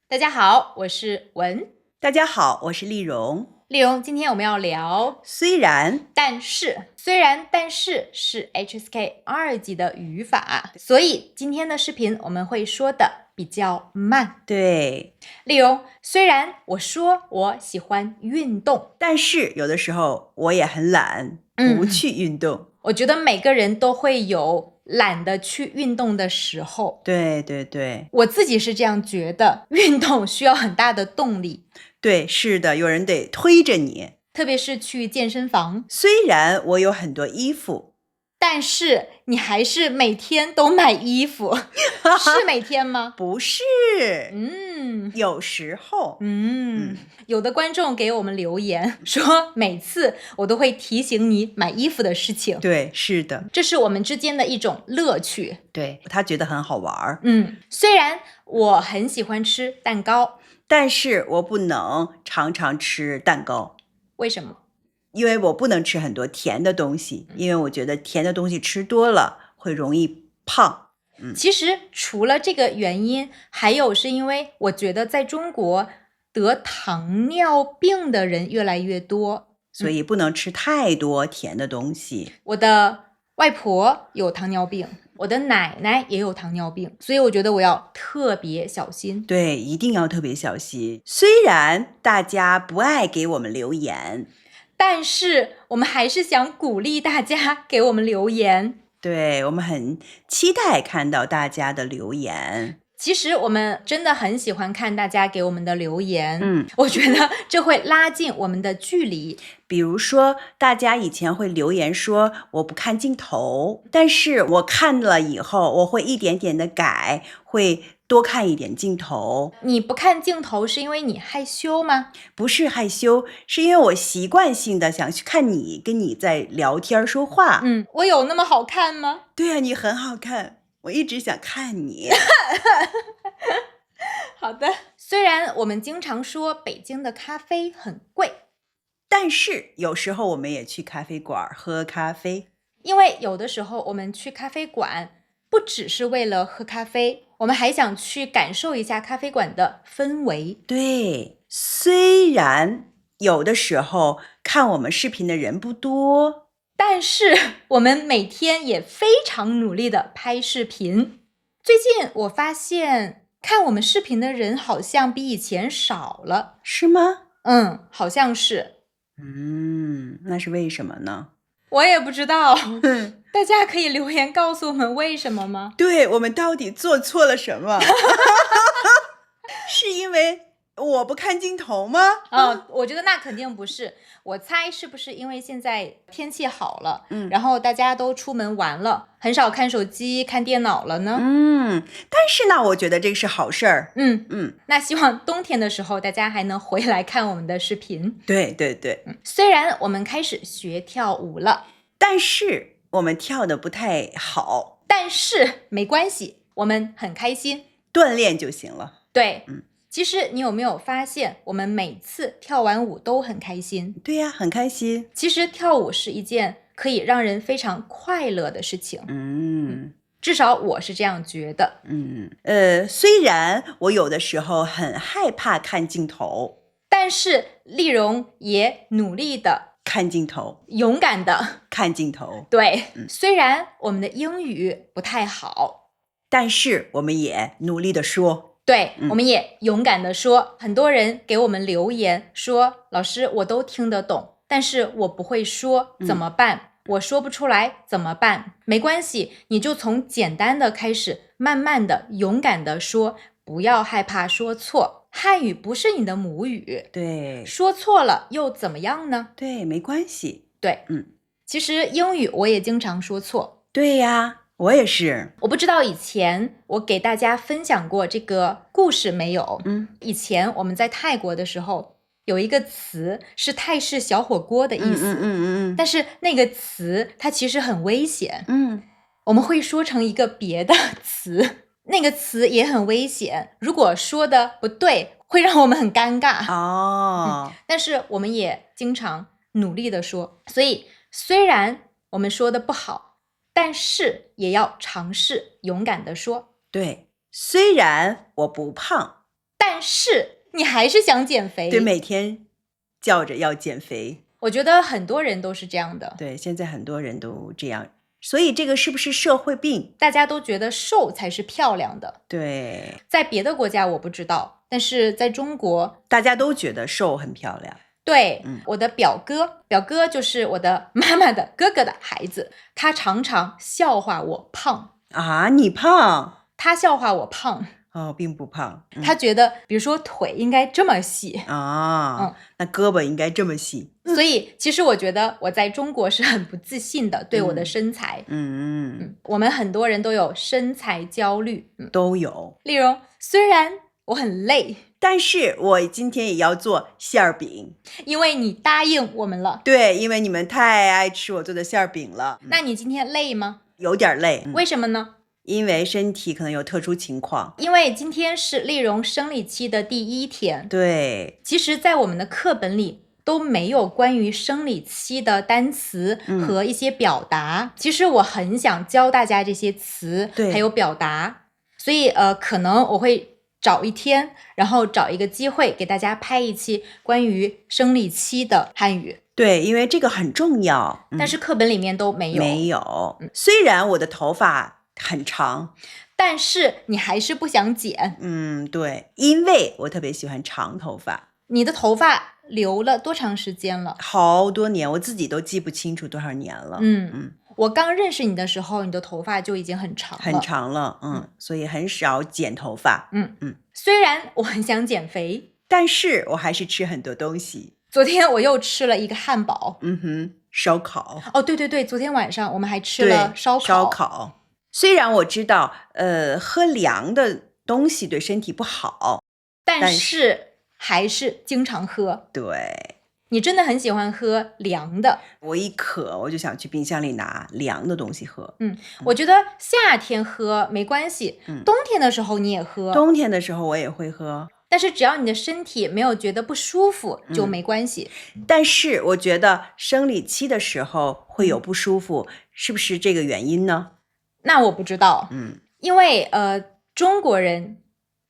大家好，我是文。大家好，我是丽蓉。丽蓉，今天我们要聊虽然但是是 HSK 2级的语法，所以今天的视频我们会说的比较慢。对，丽蓉，虽然我说我喜欢运动，但是有的时候我也很懒，不去运动。我觉得每个人都会有懒得去运动的时候。对对对，我自己是这样觉得，运动需要很大的动力，对，是的，有人得推着你。特别是去健身房。虽然我有很多衣服，但是你还是每天都买衣服，是每天吗？不是，有时候，有的观众给我们留言说，每次我都会提醒你买衣服的事情。对，是的，这是我们之间的一种乐趣。对，他觉得很好玩。虽然我很喜欢吃蛋糕，但是我不能常常吃蛋糕。为什么？因为我不能吃很多甜的东西，因为我觉得甜的东西吃多了会容易胖。其实除了这个原因，还有是因为我觉得在中国得糖尿病的人越来越多，所以不能吃太多甜的东西。我的外婆有糖尿病，我的奶奶也有糖尿病，所以我觉得我要特别小心。对，一定要特别小心。虽然大家不爱给我们留言，但是我们还是想鼓励大家给我们留言。对，我们很期待看到大家的留言。其实我们真的很喜欢看大家给我们的留言，我觉得这会拉近我们的距离。比如说，大家以前会留言说我不看镜头，但是我看了以后，我会一点点的改，会多看一点镜头。你不看镜头是因为你害羞吗？不是害羞，是因为我习惯性的想去看你，跟你在聊天说话。我有那么好看吗？对啊，你很好看，我一直想看你。好的，虽然我们经常说北京的咖啡很贵，但是有时候我们也去咖啡馆喝咖啡，因为有的时候我们去咖啡馆不只是为了喝咖啡，我们还想去感受一下咖啡馆的氛围。对，虽然有的时候看我们视频的人不多，但是我们每天也非常努力的拍视频。最近我发现看我们视频的人好像比以前少了。是吗？好像是。那是为什么呢？我也不知道。大家可以留言告诉我们为什么吗？对，我们到底做错了什么？是因为我不看镜头吗？我觉得那肯定不是。我猜是不是因为现在天气好了，然后大家都出门玩了，很少看手机看电脑了呢？但是呢，我觉得这是好事儿。那希望冬天的时候大家还能回来看我们的视频。对对对，虽然我们开始学跳舞了，但是我们跳的不太好，但是没关系，我们很开心，锻炼就行了。对，其实你有没有发现，我们每次跳完舞都很开心？对呀，很开心。其实跳舞是一件可以让人非常快乐的事情。至少我是这样觉得。虽然我有的时候很害怕看镜头，但是丽蓉也努力的看镜头，勇敢的看镜头。对，虽然我们的英语不太好，但是我们也努力的说。对，我们也勇敢的说。很多人给我们留言说，老师，我都听得懂，但是我不会说，怎么办？我说不出来怎么办？没关系，你就从简单的开始，慢慢的勇敢的说，不要害怕说错。汉语不是你的母语，对，说错了又怎么样呢？对，没关系。对，其实英语我也经常说错。对呀，我也是。我不知道以前我给大家分享过这个故事没有？以前我们在泰国的时候，有一个词是泰式小火锅的意思。但是那个词它其实很危险。我们会说成一个别的词，那个词也很危险，如果说的不对，会让我们很尴尬。但是我们也经常努力的说，所以虽然我们说的不好，但是也要尝试勇敢的说。对，虽然我不胖，但但是你还是想减肥。对，每天叫着要减肥。我觉得很多人都是这样的。对，现在很多人都这样。所以这个是不是社会病？大家都觉得瘦才是漂亮的。对，在别的国家我不知道，但是在中国大家都觉得瘦很漂亮。对，我的表哥就是我的妈妈的哥哥的孩子，他常常笑话我胖。啊，你胖？他笑话我胖。哦，并不胖。他觉得比如说腿应该这么细啊，那胳膊应该这么细。所以其实我觉得我在中国是很不自信的，对我的身材。我们很多人都有身材焦虑。都有。丽蓉，虽然我很累，但是我今天也要做馅儿饼，因为你答应我们了。对，因为你们太爱吃我做的馅儿饼了。那你今天累吗？有点累。为什么呢？因为身体可能有特殊情况。因为今天是丽蓉生理期的第1天。对，其实在我们的课本里都没有关于生理期的单词和一些表达。其实我很想教大家这些词还有表达，所以可能我会找一天，然后找一个机会给大家拍一期关于生理期的汉语。对，因为这个很重要。但是课本里面都没有。没有。虽然我的头发很长，但是你还是不想剪。对，因为我特别喜欢长头发。你的头发留了多长时间了？好多年，我自己都记不清楚多少年了。我刚认识你的时候，你的头发就已经很长了。很长了。所以很少剪头发。虽然我很想减肥，但是我还是吃很多东西。昨天我又吃了一个汉堡。烧烤。哦，对对对，昨天晚上我们还吃了烧烤。虽然我知道喝凉的东西对身体不好，但是还是经常喝。对，你真的很喜欢喝凉的。我一渴我就想去冰箱里拿凉的东西喝。我觉得夏天喝没关系，冬天的时候你也喝。冬天的时候我也会喝，但是只要你的身体没有觉得不舒服就没关系。但是我觉得生理期的时候会有不舒服，是不是这个原因呢？那我不知道。因为中国人，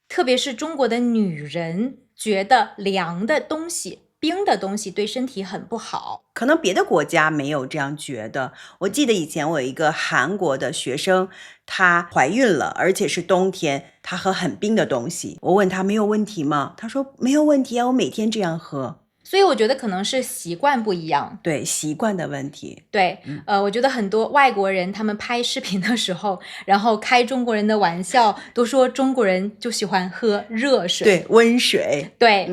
特别是中国的女人，觉得凉的东西、冰的东西对身体很不好。可能别的国家没有这样觉得。我记得以前我有一个韩国的学生，她怀孕了，而且是冬天，她喝很冰的东西。我问她没有问题吗？她说没有问题啊，我每天这样喝。所以我觉得可能是习惯不一样。对，习惯的问题。对，我觉得很多外国人他们拍视频的时候，然后开中国人的玩笑，都说中国人就喜欢喝热水。对，温水。对，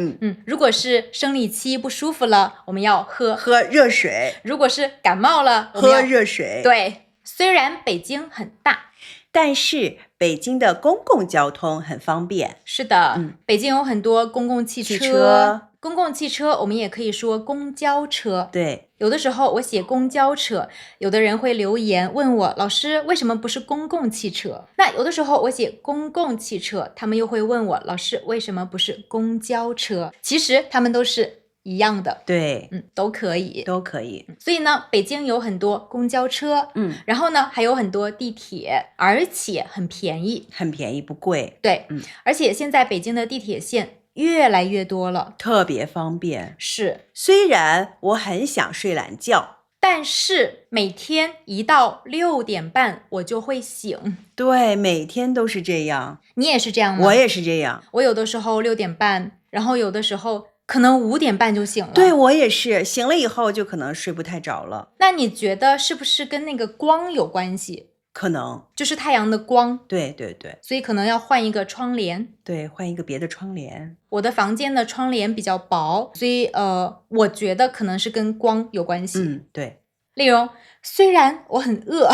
如果是生理期不舒服了，我们要喝热水。如果是感冒了，喝热水。对，虽然北京很大，但是北京的公共交通很方便。是的，北京有很多公共汽车。公共汽车我们也可以说公交车。对，有的时候我写公交车，有的人会留言问我，老师为什么不是公共汽车？那有的时候我写公共汽车，他们又会问我，老师为什么不是公交车？其实他们都是一样的。对，都可以。所以呢，北京有很多公交车，然后呢还有很多地铁，而且很便宜，不贵。对，而且现在北京的地铁线越来越多了，特别方便。是，虽然我很想睡懒觉，但是每天一到6点半我就会醒。对，每天都是这样。你也是这样吗？我也是这样。我有的时候6点半，然后有的时候可能5点半就醒了。对，我也是，醒了以后就可能睡不太着了。那你觉得是不是跟那个光有关系？可能，就是太阳的光。对，所以可能要换一个窗帘。对，换一个别的窗帘。我的房间的窗帘比较薄，所以我觉得可能是跟光有关系。对。丽蓉，虽然我很饿，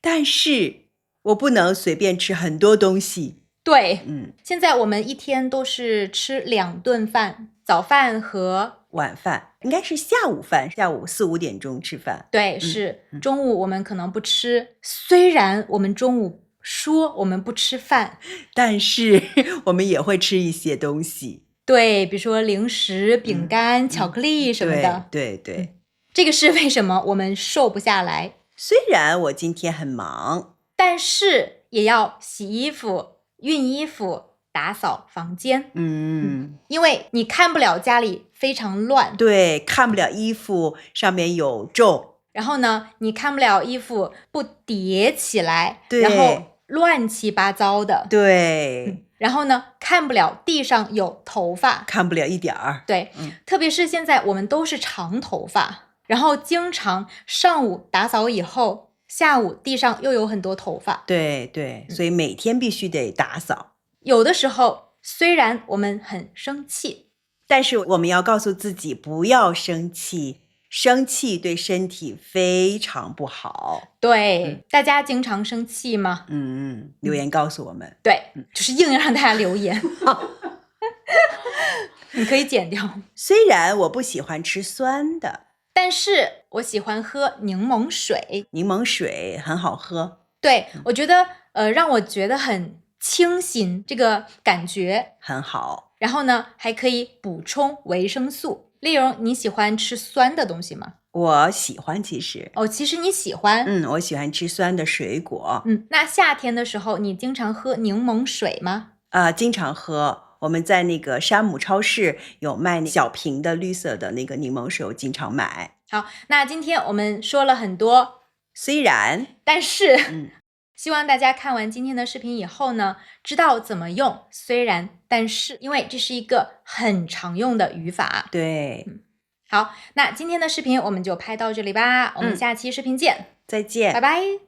但是我不能随便吃很多东西。对，现在我们一天都是吃2顿饭，早饭和晚饭，应该是下午饭，下午4、5点钟吃饭。对，是中午我们可能不吃。虽然我们中午说我们不吃饭，但是我们也会吃一些东西。对，比如说零食、饼干、巧克力什么的。对，这个是为什么我们瘦不下来。虽然我今天很忙，但是也要洗衣服、熨衣服，打扫房间。因为你看不了家里非常乱，对，看不了衣服上面有皱，然后呢，你看不了衣服不叠起来，对，然后乱七八糟的，对，然后呢，看不了地上有头发，看不了一点儿，对，特别是现在我们都是长头发，然后经常上午打扫以后，下午地上又有很多头发，对对，所以每天必须得打扫。有的时候虽然我们很生气，但是我们要告诉自己不要生气，生气对身体非常不好。对，大家经常生气吗？留言告诉我们。对，就是硬要让大家留言。你可以剪掉。虽然我不喜欢吃酸的，但是我喜欢喝柠檬水。柠檬水很好喝。对，我觉得让我觉得很清新，这个感觉很好。然后呢，还可以补充维生素。丽蓉，你喜欢吃酸的东西吗？我喜欢，其实。哦，其实你喜欢。我喜欢吃酸的水果。那夏天的时候，你经常喝柠檬水吗？经常喝。我们在那个山姆超市有卖小瓶的绿色的那个柠檬水，我经常买。好，那今天我们说了很多虽然，但是，希望大家看完今天的视频以后呢，知道怎么用虽然但是，因为这是一个很常用的语法。对，好，那今天的视频我们就拍到这里吧，我们下期视频见，再见，拜拜。